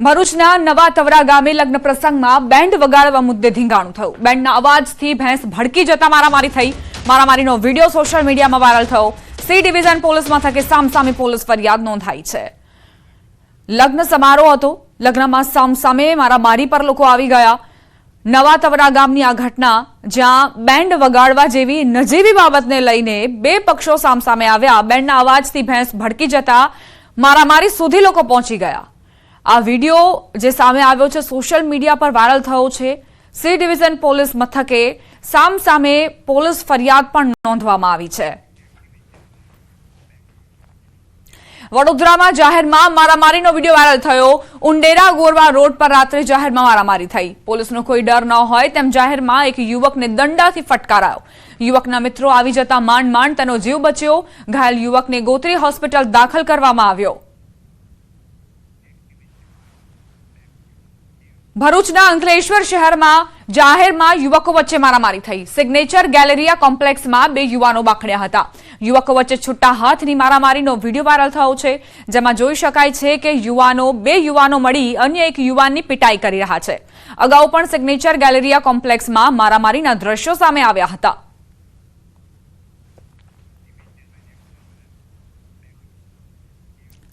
ભરૂચના નવા તવરા ગામે લગ્ન પ્રસંગમાં બેન્ડ વગાડવા મુદ્દે ધીંગાણું થયું। બેન્ડના અવાજથી ભેંસ ભડકી જતા મારામારી થઈ। મારામારીનો વિડીયો સોશિયલ મીડિયામાં વાયરલ થયો। સી ડિવિઝન પોલીસ મથકે સામસામે પોલીસ ફરિયાદ નોંધાઈ છે। લગ્ન સમારોહ હતો। લગ્નમાં સામસામે મારામારી પર લોકો આવી ગયા। નવા તવરા ગામની આ ઘટના જ્યાં બેન્ડ વગાડવા જેવી નજીવી બાબતને લઈને બે પક્ષો સામસામે આવ્યા। બેન્ડના અવાજથી ભેંસ ભડકી જતા મારામારી સુધી લોકો પહોંચી ગયા। આ વિડીયો જે સામે આવ્યો છે સોશિયલ મીડિયા પર વાયરલ થયો છે। સી ડિવિઝન પોલીસ મથકે સામસામે પોલીસ ફરિયાદ પણ નોંધવામાં આવી છે। વડોદરામાં જાહેરમાં મારામારીનો વિડીયો વાયરલ થયો। ઉંડેરા ગોરવા રોડ પર રાત્રે જાહેરમાં મારામારી થઈ। પોલીસનો કોઈ ડર ન હોય તેમ જાહેરમાં એક યુવકને દંડાથી ફટકારાયો। યુવકના મિત્રો આવી જતા માંડ માંડ તેનો જીવ બચ્યો। ઘાયલ યુવકને ગોત્રી હોસ્પિટલ દાખલ કરવામાં આવ્યો। ભરૂચના અંકલેશ્વર શહેરમાં જાહેરમાં યુવકો વચ્ચે મારામારી થઈ। સિગ્નેચર ગેલેરિયા કોમ્પ્લેક્સમાં બે યુવાનો બાખડ્યા હતા। યુવકો વચ્ચે છૂટા હાથની મારામારીનો વિડીયો વાયરલ થયો છે, જેમાં જોઈ શકાય છે કે બે યુવાનો મળી અન્ય એક યુવાનની પિટાઈ કરી રહ્યા છે। અગાઉ પણ સિગ્નેચર ગેલેરિયા કોમ્પ્લેક્સમાં મારામારીના દ્રશ્યો સામે આવ્યા હતા।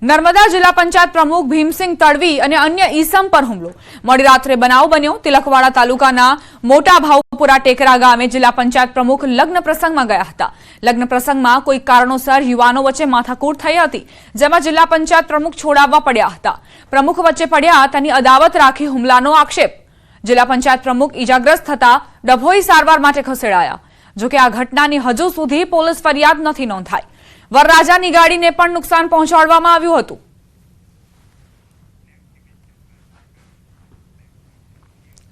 નર્મદા જિલ્લા પંચાયત પ્રમુખ ભીમસિંહ તડવી અને અન્ય ઈસમ પર હુમલો। મોડી રાત્રે બનાવ બન્યો। તિલકવાડા તાલુકાના મોટા ભાવપુરા ટેકરા ગામે જિલ્લા પંચાયત પ્રમુખ લગ્ન પ્રસંગમાં ગયા હતા। લગ્ન પ્રસંગમાં કોઈ કારણોસર યુવાનો વચ્ચે માથાકૂટ થઈ હતી, જેમાં જિલ્લા પંચાયત પ્રમુખ છોડાવવા પડ્યા હતા। પ્રમુખ વચ્ચે પડ્યા તેની અદાવત રાખી હુમલાનો આક્ષેપ। જિલ્લા પંચાયત પ્રમુખ ઈજાગ્રસ્ત થતા ડભોઈ સારવાર માટે ખસેડાયા। જોકે આ ઘટનાની હજુ સુધી પોલીસ ફરિયાદ નથી નોંધાઈ। વરરાજાની ગાડીને પણ નુકસાન પહોંચાડવામાં આવ્યું હતું।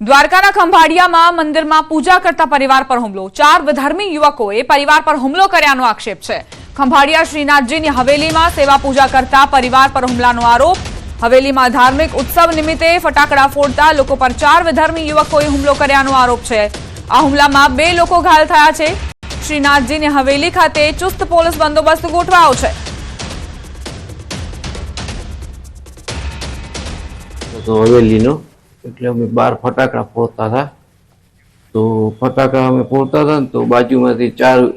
દ્વારકાના ખંભાળિયામાં મંદિરમાં પૂજા કરતા પરિવાર પર હુમલો। 4 વિધર્મી યુવકોએ પરિવાર પર હુમલો કર્યાનો આક્ષેપ છે। ખંભાળિયા શ્રીનાથજીની હવેલીમાં સેવા પૂજા કરતા પરિવાર પર હુમલાનો આરોપ। હવેલીમાં ધાર્મિક ઉત્સવ નિમિત્તે ફટાકડા ફોડતા લોકો પર 4 વિધર્મી યુવકોએ હુમલો કર્યાનો આરોપ છે। આ હુમલામાં 2 લોકો ઘાયલ થયા છે। શ્રીનાથજીની હવેલી ખાતે ચુસ્ત પોલીસ બંદોબસ્ત ગોઠવાયો છે। તો હવેલીનો એટલે અમે 12 ફટાકડા ફોડતા હતા। તો ફટાકડા અમે ફોડતા હતા ને તો બાજુમાંથી 4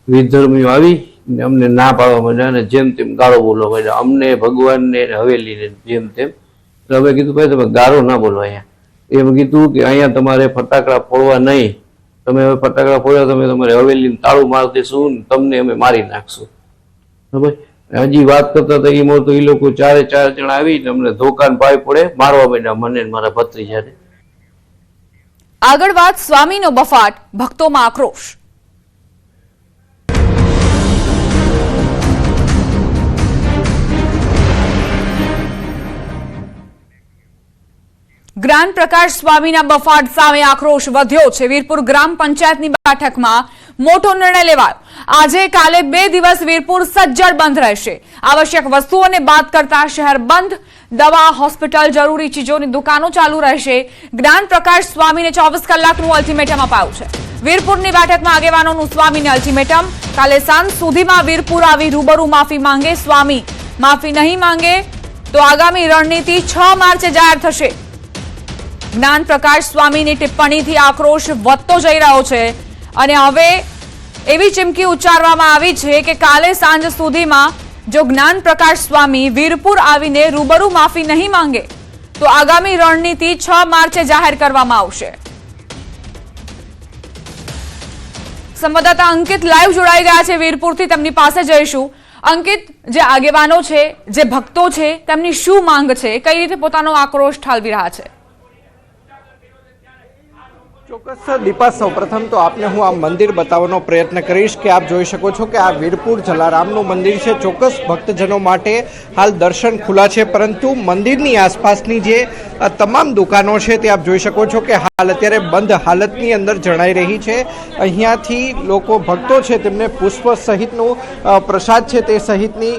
વિધર્મીઓ આવી ને અમને ના પાડવા માંડ્યા અને જેમ તેમ ગાળો બોલવા માંડ્યા અમને, ભગવાનને, હવેલીને જેમ તેમ। તો અમે કીધું ભાઈ તમે ગાળો ના બોલો અહીંયા। એમ કીધું કે અહીંયા તમારે ફટાકડા ફોડવા નહીં, તમે હવે ફટાકડા ફોડ્યા તમે તમારે હવેલીને તાળું મારી દેશું ને તમને અમે મારી નાખશું। બરાબર, હજી વાત કરતા હતા એમાં તો એ લોકો 4 જણા આવીને અમને ધોકાન પાઈ પડે મારવા માંડ્યા મને મારા ભત્રીજાને। આગળ વાત સ્વામીનો બફાટ, ભક્તોમાં આક્રોશ। જ્ઞાન પ્રકાશ સ્વામીના બફાટ સામે આક્રોશ વધ્યો છે। વીરપુર ગ્રામ પંચાયતની બેઠકમાં મોટો નિર્ણય લેવાયો। આજે કાલે 2 દિવસ વીરપુર સજ્જડ બંધ રહેશે। આવશ્યક વસ્તુઓને બાદ કરતા શહેર બંધ। દવા, હોસ્પિટલ, જરૂરી ચીજોની દુકાનો ચાલુ રહેશે। જ્ઞાન પ્રકાશ સ્વામીને 24 કલાકનું અલ્ટિમેટમ અપાયું છે। વીરપુરની બેઠકમાં આગેવાનોનું સ્વામીને અલ્ટિમેટમ। કાલે સાંજ સુધીમાં વીરપુર આવી રૂબરૂ માફી માંગે સ્વામી। માફી નહીં માંગે તો આગામી રણનીતિ 6 માર્ચે જાહેર થશે। જ્ઞાન પ્રકાશ સ્વામીની ટિપ્પણીથી આક્રોશ વધતો જઈ રહ્યો છે અને હવે એવી ચીમકી ઉચ્ચારવામાં આવી છે કે કાલે સાંજ સુધીમાં જો જ્ઞાન પ્રકાશ સ્વામી વીરપુર આવીને રૂબરૂ માફી નહીં માંગે તો આગામી રણનીતિ 6 માર્ચે જાહેર કરવામાં આવશે। સંવાદદાતા અંકિત લાઈવ જોડાઈ ગયા છે વીરપુરથી, તેમની પાસે જઈશું। અંકિત, જે આગેવાનો છે, જે ભક્તો છે, તેમની શું માંગ છે, કઈ રીતે પોતાનો આક્રોશ ઠાલવી રહ્યા છે? ચોક્કસ દીપા, સૌપ્રથમ તો આપને હું આ મંદિર બતાવવાનો પ્રયત્ન કરીશ કે આપ જોઈ શકો છો કે આ વીરપુર જલારામનું મંદિર છે। ચોક્કસ ભક્તજનો માટે હાલ દર્શન ખુલ્લા છે, પરંતુ મંદિરની આસપાસની જે તમામ દુકાનો છે તે આપ જોઈ શકો છો કે હાલ અત્યારે બંધ હાલતની અંદર જણાઈ રહી છે। અહીંયાથી લોકો ભક્તો છે તેમને પુષ્પ સહિતનું પ્રસાદ છે તે સહિતની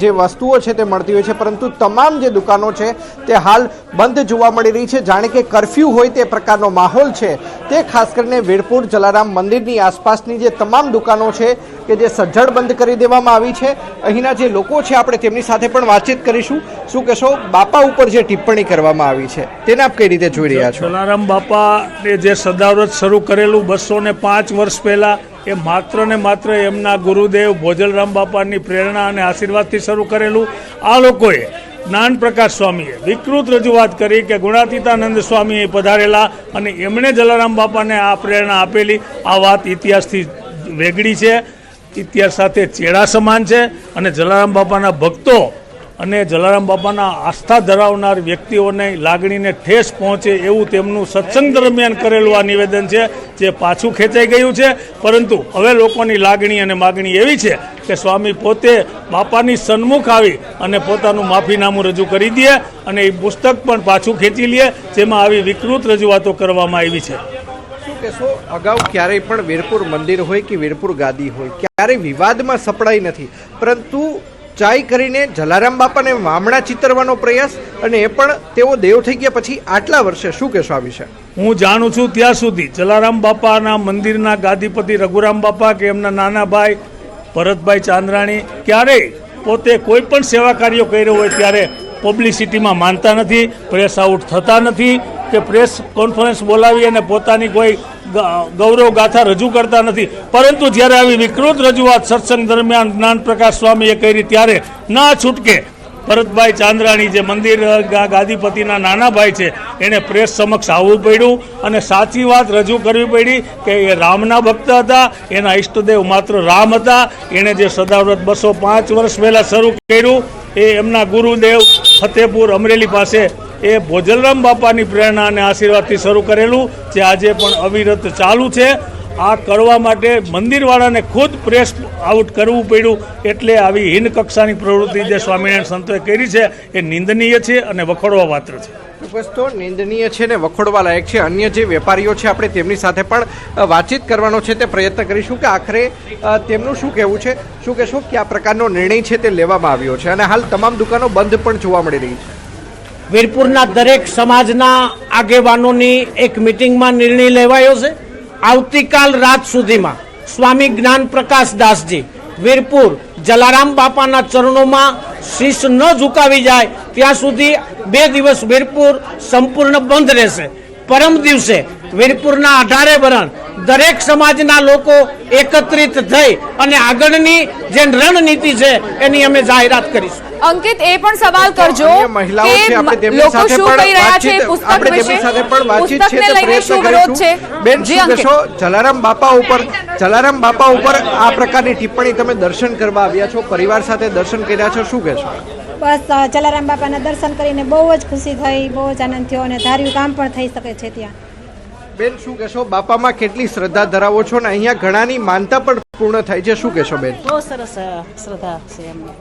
જે વસ્તુઓ છે તે મળતી હોય છે, પરંતુ તમામ જે દુકાનો છે તે હાલ બંધ જોવા મળી રહી છે। જાણે કે કર્ફ્યુ હોય તે પ્રકારનો માહોલ છે તે ખાસ કરીને વીરપુર જલારામ મંદિરની આસપાસની જે તમામ દુકાનો છે કે જે સજ્જડ બંધ કરી દેવામાં આવી છે. અહીંના જે લોકો છે આપણે તેમની સાથે પણ વાતચીત કરીશું. શું કહેશો બાપા ઉપર જે ટિપ્પણી કરવામાં આવી છે તેને આપ કઈ રીતે જોઈ રહ્યા છો? જલારામ બાપાએ જે સદાવ્રત શરૂ કરેલું 205 વર્ષ પહેલાં, એ માત્ર ને માત્ર એમના ગુરુદેવ ભોજલરામ બાપાની પ્રેરણા અને આશીર્વાદથી શરૂ કરેલું. આ લોકોએ જ્ઞાન પ્રકાશ સ્વામીએ વિકૃત રજૂઆત કરી કે ગુણાતીતાનંદ સ્વામી પધારેલા અને એમણે જલારામ બાપાને આ પ્રેરણા આપેલી. આ વાત ઇતિહાસથી વેગળી છે, ઇતિહાસ સાથે ચેડા સમાન છે. અને જલારામ બાપાના ભક્તો અને જલારામ બાપાના આસ્થા ધરાવનાર વ્યક્તિઓને લાગણીને ઠેસ પહોંચે એવું તેમનું સત્સંગ દરમિયાન કરેલું આ નિવેદન છે, જે પાછું ખેંચાઈ ગયું છે. પરંતુ હવે લોકોની લાગણી અને માગણી એવી છે કે સ્વામી પોતે બાપાની સન્મુખ આવી અને પોતાનું માફીનામું રજૂ કરી દે અને એ પુસ્તક પણ પાછું ખેંચી લે, જેમાં આવી વિકૃત રજૂઆતો કરવામાં આવી છે. શું કહેશો અગાઉ ક્યારેય પણ વીરપુર મંદિર હોય કે વીરપુર ગાદી હોય ક્યારેય વિવાદમાં સપડાઈ નથી, પરંતુ ચાઈ કરીને જલારામ બાપાને વામણા ચિતરવાનો પ્રયાસ, અને એ પણ તેઓ દેવ થઈ ગયા પછી આટલા વર્ષે. શું કહેશો આ વિશે? હું જાણું છું ત્યાં સુધી જલારામ બાપાના મંદિરના ગાદીપતિ રઘુરામ બાપા કે એમના નાના ભાઈ ભરતભાઈ ચાંદ્રાણી ક્યારેય પોતે કોઈ પણ સેવા કાર્યો કર્યો હોય ત્યારે પબ્લિસિટીમાં માનતા નથી, પ્રેસ આઉટ થતા નથી કે પ્રેસ કોન્ફરન્સ બોલાવી અને પોતાની કોઈ ગૌરવ ગાથા રજૂ કરતા નથી. પરંતુ જ્યારે આવી વિકૃત રજૂઆત સત્સંગ દરમિયાન જ્ઞાન પ્રકાશ સ્વામીએ કરી ત્યારે ના છૂટકે ભરતભાઈ ચાંદ્રાણી જે મંદિર ગાદીપતિના નાના ભાઈ છે એણે પ્રેસ સમક્ષ આવવું પડ્યું અને સાચી વાત રજૂ કરવી પડી કે એ રામના ભક્ત હતા, એના ઈષ્ટદેવ માત્ર રામ હતા. એણે જે સદાવ્રત 205 વર્ષ પહેલાં શરૂ કર્યું એ એમના ગુરુદેવ ફતેપુર અમરેલી પાસે એ ભોજલરામ બાપાની પ્રેરણા અને આશીર્વાદથી શરૂ કરેલું, જે આજે પણ અવિરત ચાલુ છે. આ કરવા માટે મંદિરવાળાને ખુદ પ્રેસ આઉટ કરવું પડ્યું. એટલે આવી હીન કક્ષાની પ્રવૃત્તિ જે સ્વામિનારાયણ સંતોએ કરી છે એ નિંદનીય છે અને વખોડવા પાત્ર છે. ચોક્કસ તો નિંદનીય છે ને વખોડવા લાયક છે. અન્ય જે વેપારીઓ છે આપણે તેમની સાથે પણ વાતચીત કરવાનો છે તે પ્રયત્ન કરીશું કે આખરે તેમનું શું કહેવું છે. શું કહેશો કે આ પ્રકારનો નિર્ણય છે તે લેવામાં આવ્યો છે અને હાલ તમામ દુકાનો બંધ પણ જોવા મળી રહી છે? વીરપુરના દરેક સમાજના આગેવાનોની એક મિટિંગમાં નિર્ણય લેવાયો છે. આવતીકાલ રાત સુધીમાં સ્વામી જ્ઞાન પ્રકાશ દાસજી વીરપુર જલારામ બાપાના ચરણોમાં શીશ ન ઝુકાવી જાય ત્યાં સુધી 2 દિવસ વીરપુર સંપૂર્ણ બંધ રહેશે. પરમ દિવસે વીરપુરના 18 વરણ દરેક સમાજના લોકો એકત્રિત થઈ અને આગળની જે રણનીતિ છે એની અમે જાહેરાત કરીશું. અંકિત, એ પણ સવાલ કરજો મહિલાઓ છે આપણે કે તેમની લોકો સાથે શું કહી રહ્યા છે પણ પુસ્તક આપણે વિશે, તેમની સાથે પણ વાતચીત છે પુસ્તકને તે લઈને પ્રયત્ન શું વિરોધ છે? કરીશું. બેન, જી શું અંકિત. કહેશો જલારામ બાપા ઉપર આ પ્રકારની ટિપ્પણી? તમે દર્શન કરવા આવ્યા છો, પરિવાર સાથે દર્શન કર્યા છો, શું કહેશો? બસ જલારામ બાપાના દર્શન કરીને બહુ જ ખુશી થઈ, બહુ જ આનંદ થયો અને ધાર્યું કામ પણ થઈ શકે છે ત્યાં. બેન, શું કહેશો બાપામાં કેટલી શ્રદ્ધા ધરાવો છો ને અહીંયા ઘણાની માનતા પણ પૂર્ણ થાય છે, શું કહેશો બેન? બહુ સરસ શ્રદ્ધા છે એમને.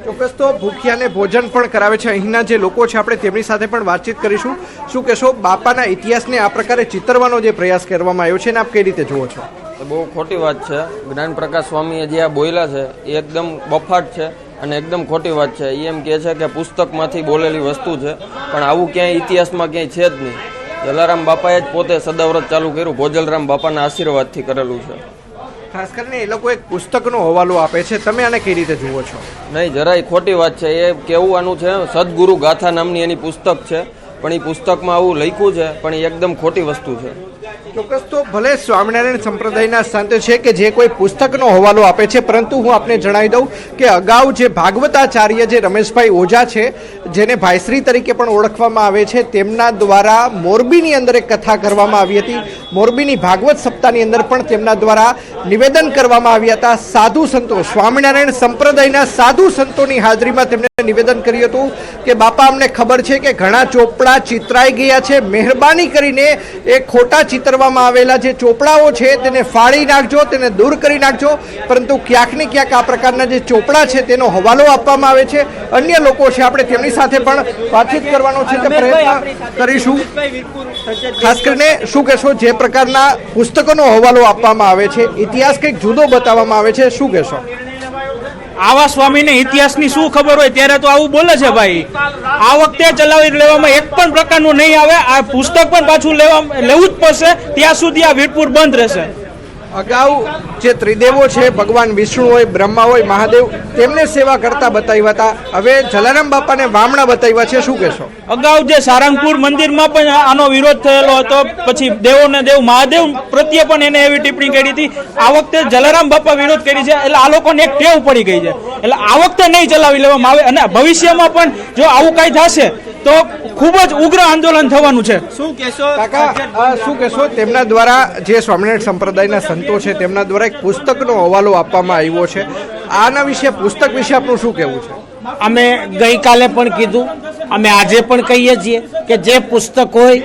ચોક્કસ તો ભૂખ્યાને ભોજન પણ કરાવે છે. અહીંના જે લોકો છે આપણે તેમની સાથે પણ વાતચીત કરીશું. શું કહેશો બાપાના ઇતિહાસને આ પ્રકારે ચિતરવાનો જે પ્રયાસ કરવામાં આવ્યો છે ને આપ કઈ રીતે જુઓ છો? બહુ ખોટી વાત છે. જ્ઞાન પ્રકાશ સ્વામીએ જે આ બોલ્યા છે એ એકદમ બફાટ છે અને એકદમ ખોટી વાત છે. એ એમ કહે છે કે પુસ્તકમાંથી બોલેલી વસ્તુ છે, પણ આવું ક્યાંય ઇતિહાસમાં ક્યાંય છે જ નહીં. જલારામ બાપાએ જ પોતે સદાવ્રત ચાલુ કર્યું, ભોજલરામ બાપાના આશીર્વાદથી કરેલું છે. ખાસ કરીને એ લોકો એક પુસ્તકનો હવાલો આપે છે, તમે આને કઈ રીતે જુઓ છો? નહીં, જરાય ખોટી વાત છે. એ કહેવાનું છે સદગુરુ ગાથા નામની એની પુસ્તક છે, પણ એ પુસ્તકમાં આવું લખ્યું છે, પણ એ એકદમ ખોટી વસ્તુ છે. ચોક્કસ તો ભલે સ્વામિનારાયણ સંપ્રદાયના સંત છે કે જે કોઈ પુસ્તકનો હવાલો આપે છે, પરંતુ હું આપને જણાવી દઉં કે અગાઉ જે ભાગવતાચાર્ય જે રમેશભાઈ ઓઝા છે, જેને ભાઈશ્રી તરીકે પણ ઓળખવામાં આવે છે, તેમના દ્વારા મોરબીની અંદર એક કથા કરવામાં આવી હતી. મોરબીની ભાગવત સપ્તાહની અંદર પણ તેમના દ્વારા નિવેદન કરવામાં આવ્યા હતા. સાધુ સંતો, સ્વામિનારાયણ સંપ્રદાયના સાધુ સંતોની હાજરીમાં તેમણે નિવેદન કર્યું હતું કે બાપા, અમને ખબર છે કે ઘણા ચોપડા ચિતરાઈ ગયા છે, મહેરબાની કરીને એ ખોટા ચિતરવામાં આવેલા જે ચોપડાઓ છે તેને ફાડી નાખજો, તેને દૂર કરી નાખજો. પરંતુ ક્યાંક ને ક્યાંક આ પ્રકારના જે ચોપડા છે તેનો હવાલો આપવામાં આવે છે. અન્ય લોકો છે આપણે તેમની સાથે પણ વાતચીત કરવાનો છે તે પ્રયત્ન કરીશું. ખાસ કરીને શું કહેશો, જે પ્રકારના પુસ્તકોનો હવાલો આપવામાં આવે છે, ઇતિહાસ કંઈક જુદો બતાવવામાં આવે છે, શું કહેશો? આવા સ્વામીને ઇતિહાસની શું ખબર હોય ત્યારે તો આવું બોલે છે ભાઈ. આ વખતે ચલાવી લેવામાં એક પણ પ્રકારનું નહીં આવે. આ પુસ્તક પણ પાછું લેવું જ પડશે. ત્યાં સુધી આ વીરપુર બંધ રહેશે. અગાઉ જે ત્રિદેવો છે, ભગવાન વિષ્ણુ હોય, બ્રહ્મા હોય, મહાદેવ, તેમને સેવા કરતા બતાવ્યા હતા. હવે જલારામ બાપાને વામણા બતાવ્યા છે, શું કહેશો? અગાઉ જે સારંગપુર મંદિરમાં પણ આનો વિરોધ થયેલો હતો. પછી દેવોને દેવ મહાદેવ પ્રત્યે પણ એને એવી ટિપ્પણી કરી હતી. આ વખતે જલારામ બાપા વિરોધ કરી છે એટલે આ લોકોને એક ટેવ પડી ગઈ છે. એટલે આ વખતે નહીં ચલાવી લેવામાં આવે અને ભવિષ્યમાં પણ જો આવું કાંઈ થશે તો ખૂબ જ ઉગ્ર આંદોલન થવાનું છે. શું કહેશો કાકા, શું કહેશો? તેમના દ્વારા જે સ્વામિનારાયણ સંપ્રદાયના સંતો છે તેમના દ્વારા એક પુસ્તકનો હવાલો આપવામાં આવ્યો છે. આના વિશે, પુસ્તક વિશે આપનું શું કહેવું છે? અમે ગઈકાલે પણ કીધું, અમે આજે પણ કહીએ છીએ કે જે પુસ્તક હોય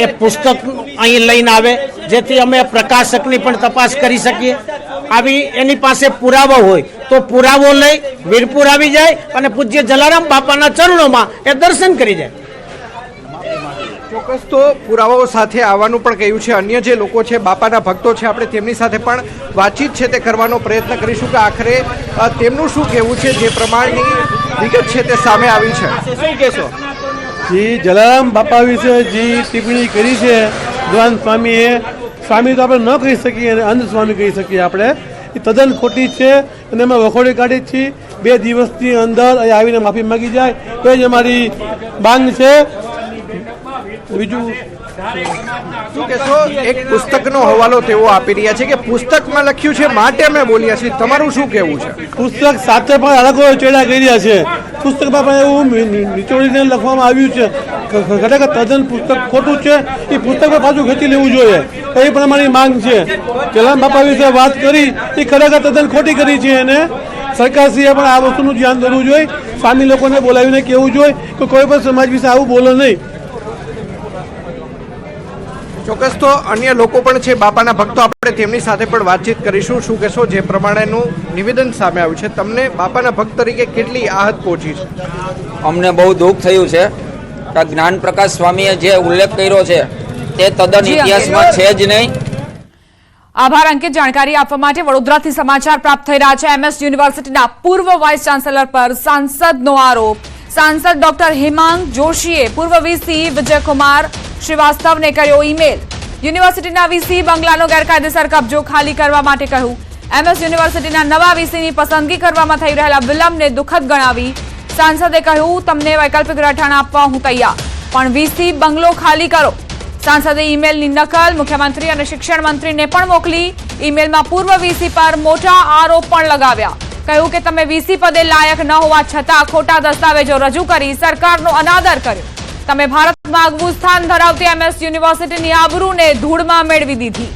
એ પુસ્તક અહીં લઈને આવે, જેથી અમે પ્રકાશકની પણ તપાસ કરી શકીએ. આવી એની પાસે પુરાવો હોય તો પુરાવો લઈ વીરપુર આવી જાય અને પૂજ્ય જલારામ બાપાના ચરણોમાં એ દર્શન કરી જાય. ચોક્કસ તો પુરાવાઓ સાથે આવવાનું પણ કહ્યું છે. અન્ય જે લોકો છે, બાપાના ભક્તો છે, આપણે તેમની સાથે પણ વાતચીત છે તે કરવાનો પ્રયત્ન કરીશું કે આખરે તેમનું શું કહેવું છે. જે પ્રમાણની વિગત છે તે સામે આવી છે. શું કહેશો? જે જલારામ બાપા વિશે જે ટિપ્પણી કરી છે ભગવાન સ્વામીએ, સ્વામી તો આપણે ન કહી શકીએ અને અંધ સ્વામી કહી શકીએ આપણે, એ તદ્દન ખોટી છે અને અમે વખોડી કાઢી છીએ. 2 દિવસની અંદર અહીં આવીને માફી માગી જાય તો જ અમારી માંગ છે. બીજું શું કહેશો? એક પુસ્તકનો હવાલો તેઓ આપી રહ્યા છે કે પુસ્તકમાં લખ્યું છે માટે અમે બોલ્યા છીએ. તમારું શું કહેવું છે? પુસ્તક સાથે પણ અલગો ચેડા કર્યા છે. પુસ્તકમાં પણ એવું નિચોડીને લખવામાં આવ્યું છે. ખરેખર તદ્દન પુસ્તક ખોટું છે. એ પુસ્તક પણ પાછું ખેંચી લેવું જોઈએ, એ પણ અમારી માંગ છે. જલારામ બાપા વિશે વાત કરી એ ખરેખર તદ્દન ખોટી કરી છે અને સરકારશ્રીએ પણ આ વસ્તુનું ધ્યાન દોરવું જોઈએ. સ્વામી લોકોને બોલાવીને કહેવું જોઈએ કે કોઈ પણ સમાજ વિશે આવું બોલો નહીં. ચોક્કસ તો અન્ય લોકો પણ છે, બાપાના ભક્તો, આપણે તેમની સાથે પણ વાતચીત કરીશું. શું કહેશો? જે પ્રમાણેનું નિવેદન સામે આવ્યું છે, તમને બાપાના ભક્ત તરીકે કેટલી આહત પહોંચી છે? અમને બહુ દુઃખ થયું છે કે જ્ઞાન પ્રકાશ સ્વામીએ જે ઉલ્લેખ કર્યો છે તે તદ્દન ઇતિહાસમાં છે જ નહીં. આભાર અંકિત. જાણકારી આપવા માટે વડોદરાથી સમાચાર પ્રાપ્ત થઈ રહ્યા છે. MS યુનિવર્સિટીના પૂર્વ વાઇસ ચાન્સેલર પર સાંસદનો આરોપ. સાંસદ ડોક્ટર હેમાંગ જોશીએ પૂર્વ VC વિજયકુમાર શ્રીવાસ્તવને કર્યો ઈમેલ. યુનિવર્સિટીના VC બંગલાનો ગેરકાયદેસર કબજો ખાલી કરવા માટે કહ્યું. MS યુનિવર્સિટીના નવા VCની પસંદગી કરવામાં થઈ રહેલા વિલંબને દુઃખદ ગણાવી સાંસદે કહ્યું, તમને વૈકલ્પિક રહેઠાણ આપવા હું તૈયાર, પણ VC બંગલો ખાલી કરો. સાંસદે ઈમેલની નકલ મુખ્યમંત્રી અને શિક્ષણ મંત્રીને પણ મોકલી. ઈમેલમાં પૂર્વ VC પર મોટા આરોપ પણ લગાવ્યા. કહ્યું કે તમે VC પદે લાયક ન હોવા છતાં ખોટા દસ્તાવેજો રજૂ કરી સરકારનો અનાદર કર્યો. તમે ભારતમાં આગવું સ્થાન ધરાવતી MS યુનિવર્સિટીની આબરૂને ધૂળમાં મેળવી દીધી.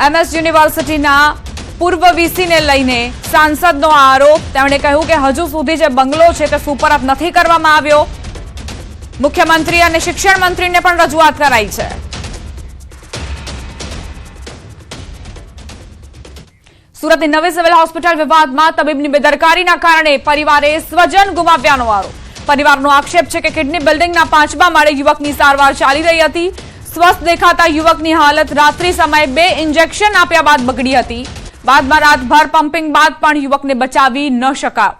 MS યુનિવર્સિટીના પૂર્વ VCને લઈને સાંસદનો આરોપ. તેમણે કહ્યું કે હજુ સુધી જે બંગલો છે તે સુપરત નથી કરવામાં આવ્યો. મુખ્યમંત્રી અને શિક્ષણ મંત્રીને પણ રજૂઆત કરાઈ છે. સુરતની નવી સિવિલ હોસ્પિટલ વિવાદમાં તબીબની બેદરકારીના કારણે પરિવારે સ્વજન ગુમાવ્યાનો આરોપ. પરિવારનો આક્ષેપ છે કે કિડની બિલ્ડિંગના 5મા માળે યુવકની સારવાર ચાલી રહી હતી. સ્વસ્થ દેખાતા યુવકની હાલત રાત્રિ સમયે 2 ઇન્જેક્શન આપ્યા બાદ બગડી હતી. બાદમાં રાતભર પમ્પિંગ બાદ પણ યુવકને બચાવી ન શકાયો.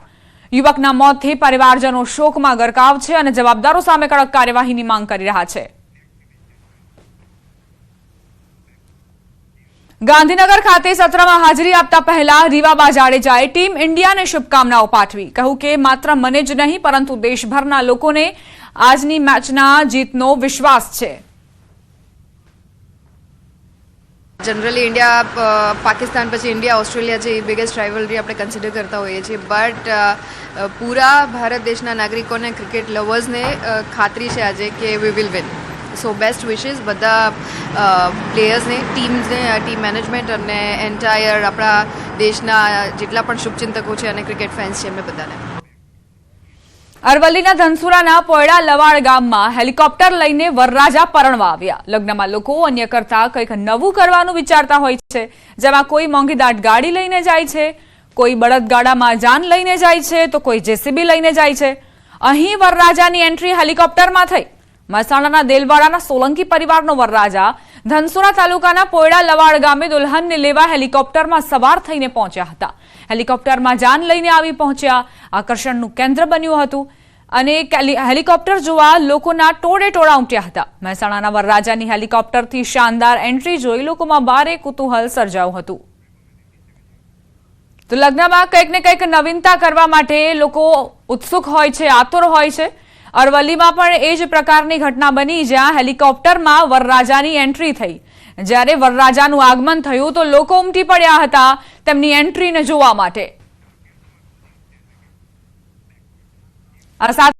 યુવકના મોતથી પરિવારજનો શોકમાં ગરકાવ છે અને જવાબદારો સામે કડક કાર્યવાહીની માંગ કરી રહ્યા છે. ગાંધીનગર ખાતે સત્રમાં હાજરી આપતા પહેલા રીવાબા જાડેજાએ ટીમ ઇન્ડિયાને શુભકામનાઓ પાઠવી. કહ્યું કે માત્ર મને જ નહીં પરંતુ દેશભરના લોકોને આજની મેચના જીતનો વિશ્વાસ છે. જનરલી ઇન્ડિયા પાકિસ્તાન પછી ઇન્ડિયા ઓસ્ટ્રેલિયા જે બિગેસ્ટ રાઇવલરી આપણે કન્સિડર કરતા હોઈએ છીએ, બટ પૂરા ભારત દેશના નાગરિકોને, ક્રિકેટ લવર્સને ખાતરી છે આજે કે we will win. So best wishes બધા પ્લેયર્સને, ટીમ્સને, ટીમ મેનેજમેન્ટ અને એન્ટાયર આપણા દેશના જેટલા પણ શુભચિંતકો છે અને ક્રિકેટ ફેન્સ છે એમને બધાને. અરવલ્લીના ધનસુરાના પોયડા લવાડ ગામમાં હેલિકોપ્ટર લઈને વરરાજા પરણવા આવ્યા. લગ્નમાં લોકો અન્ય કરતા કંઈક નવું કરવાનું વિચારતા હોય છે, જેમાં કોઈ મોંઘીદાટ ગાડી લઈને જાય છે, કોઈ બળદગાડામાં જાન લઈને જાય છે, તો કોઈ JCB લઈને જાય છે. અહીં વરરાજાની એન્ટ્રી હેલિકોપ્ટરમાં થઈ. મહેસાણાના દેલવાડાના સોલંકી પરિવારનો વરરાજા ધનસુરા તાલુકાના પોયડા લવાડ ગામે દુલ્હનને લેવા હેલિકોપ્ટરમાં સવાર થઈને પહોંચ્યા હતા. હેલિકોપ્ટરમાં જાન લઈને આવી પહોંચ્યા. આકર્ષણનું કેન્દ્ર બન્યું હતું અને હેલિકોપ્ટર જોવા લોકોના ટોળે ટોળા ઉમટ્યા હતા. મહેસાણાના વરરાજાની હેલિકોપ્ટરથી શાનદાર એન્ટ્રી જોઈ લોકોમાં ભારે કુતૂહલ સર્જાયું હતું. તો લગ્નમાં કંઈક ને કંઈક નવીનતા કરવા માટે લોકો ઉત્સુક હોય છે, આતુર હોય છે. અરવલ્લીમાં પણ એ જ પ્રકારની ઘટના બની, જ્યાં હેલિકોપ્ટરમાં વરરાજાની એન્ટ્રી થઈ. જ્યારે વરરાજાનું આગમન થયું તો લોકો ઉમટી પડ્યા હતા તેમની એન્ટ્રીને જોવા માટે. આ